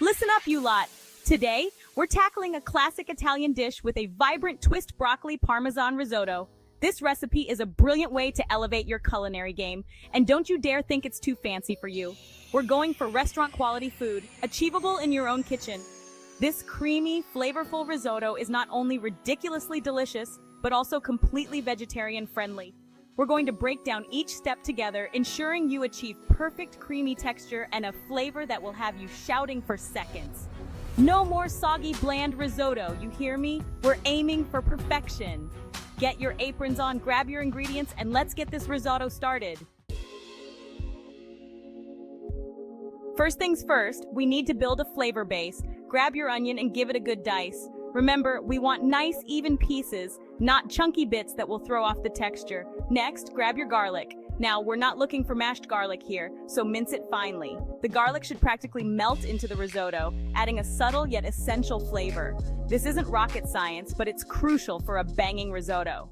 Listen up, you lot. Today, we're tackling a classic Italian dish with a vibrant twist broccoli Parmesan risotto. This recipe is a brilliant way to elevate your culinary game, and don't you dare think it's too fancy for you. We're going for restaurant-quality food, achievable in your own kitchen. This creamy, flavorful risotto is not only ridiculously delicious, but also completely vegetarian-friendly. We're going to break down each step together, ensuring you achieve perfect creamy texture and a flavor that will have you shouting for seconds. No more soggy, bland risotto, you hear me? We're aiming for perfection. Get your aprons on, grab your ingredients, and let's get this risotto started. First things first, we need to build a flavor base. Grab your onion and give it a good dice. Remember, we want nice, even pieces, not chunky bits that will throw off the texture. Next, grab your garlic. Now, we're not looking for mashed garlic here, so mince it finely. The garlic should practically melt into the risotto, adding a subtle yet essential flavor. This isn't rocket science, but it's crucial for a banging risotto.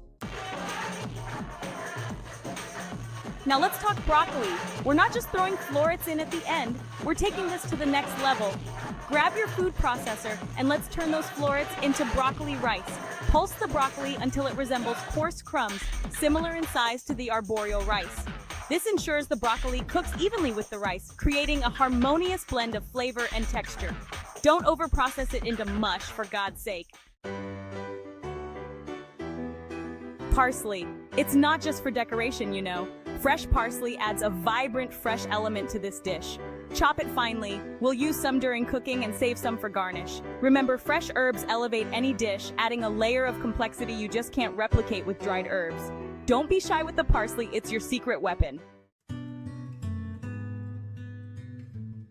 Now let's talk broccoli. We're not just throwing florets in at the end, we're taking this to the next level. Grab your food processor and let's turn those florets into broccoli rice. Pulse the broccoli until it resembles coarse crumbs, similar in size to the arborio rice. This ensures the broccoli cooks evenly with the rice, creating a harmonious blend of flavor and texture. Don't overprocess it into mush, for God's sake. Parsley. It's not just for decoration, you know. Fresh parsley adds a vibrant, fresh element to this dish. Chop it finely. We'll use some during cooking and save some for garnish. Remember, fresh herbs elevate any dish, adding a layer of complexity you just can't replicate with dried herbs. Don't be shy with the parsley, it's your secret weapon.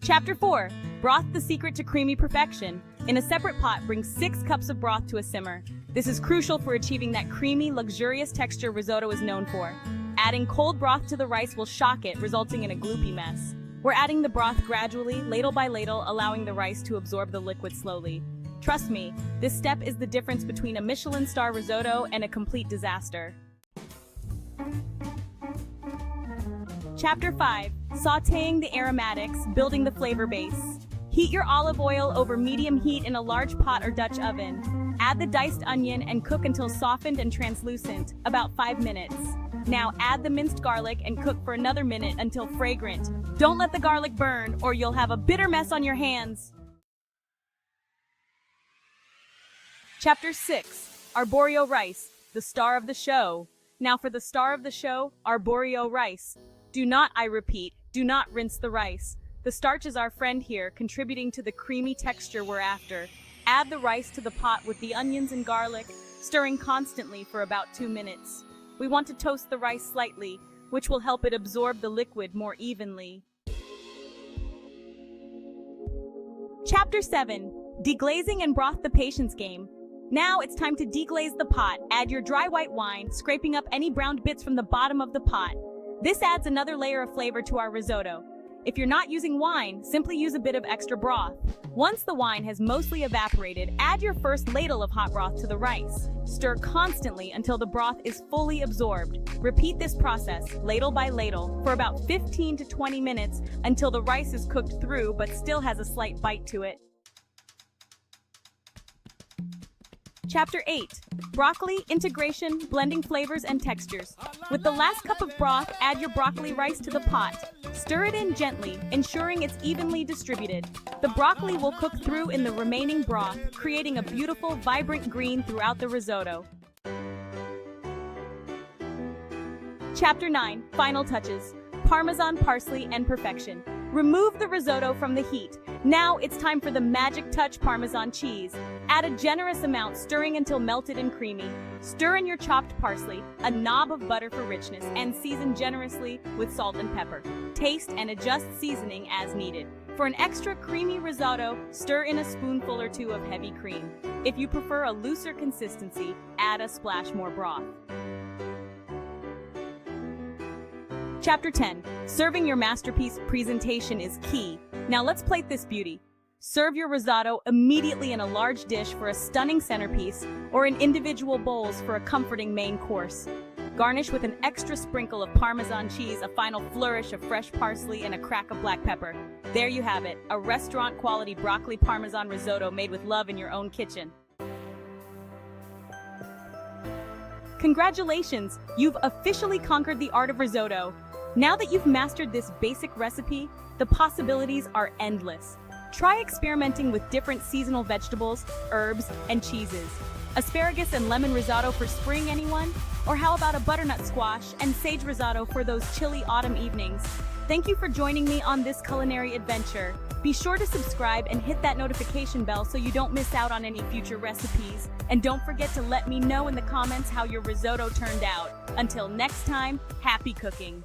Chapter 4. Broth, the secret to creamy perfection. In a separate pot, bring 6 cups of broth to a simmer. This is crucial for achieving that creamy, luxurious texture risotto is known for. Adding cold broth to the rice will shock it, resulting in a gloopy mess. We're adding the broth gradually, ladle by ladle, allowing the rice to absorb the liquid slowly. Trust me, this step is the difference between a Michelin star risotto and a complete disaster. Chapter 5. Sautéing the aromatics, building the flavor base. Heat your olive oil over medium heat in a large pot or Dutch oven. Add the diced onion and cook until softened and translucent, about 5 minutes. Now add the minced garlic and cook for another minute until fragrant. Don't let the garlic burn, or you'll have a bitter mess on your hands. Chapter 6. Arborio rice, the star of the show. Now for the star of the show, arborio rice. Do not, I repeat, do not rinse the rice. The starch is our friend here, contributing to the creamy texture we're after. Add the rice to the pot with the onions and garlic, stirring constantly for about 2 minutes. We want to toast the rice slightly, which will help it absorb the liquid more evenly. Chapter 7. Deglazing and broth, the patience game. Now it's time to deglaze the pot. Add your dry white wine, scraping up any browned bits from the bottom of the pot. This adds another layer of flavor to our risotto. If you're not using wine, simply use a bit of extra broth. Once the wine has mostly evaporated, add your first ladle of hot broth to the rice. Stir constantly until the broth is fully absorbed. Repeat this process, ladle by ladle, for about 15 to 20 minutes until the rice is cooked through but still has a slight bite to it. Chapter 8. Broccoli, integration, blending flavors and textures. With the last cup of broth, add your broccoli rice to the pot. Stir it in gently, ensuring it's evenly distributed. The broccoli will cook through in the remaining broth, creating a beautiful, vibrant green throughout the risotto. Chapter 9. Final touches. Parmesan, parsley, and perfection. Remove the risotto from the heat. Now it's time for the magic touch, Parmesan cheese. Add a generous amount, stirring until melted and creamy. Stir in your chopped parsley, a knob of butter for richness, and season generously with salt and pepper. Taste and adjust seasoning as needed. For an extra creamy risotto, stir in a spoonful or 2 of heavy cream. If you prefer a looser consistency, add a splash more broth. Chapter 10. Serving your masterpiece, presentation is key. Now let's plate this beauty. Serve your risotto immediately in a large dish for a stunning centerpiece, or in individual bowls for a comforting main course. Garnish with an extra sprinkle of Parmesan cheese, a final flourish of fresh parsley, and a crack of black pepper. There you have it, a restaurant-quality broccoli Parmesan risotto made with love in your own kitchen. Congratulations! You've officially conquered the art of risotto. Now that you've mastered this basic recipe, the possibilities are endless. Try experimenting with different seasonal vegetables, herbs, and cheeses. Asparagus and lemon risotto for spring, anyone? Or how about a butternut squash and sage risotto for those chilly autumn evenings? Thank you for joining me on this culinary adventure. Be sure to subscribe and hit that notification bell so you don't miss out on any future recipes. And don't forget to let me know in the comments how your risotto turned out. Until next time, happy cooking!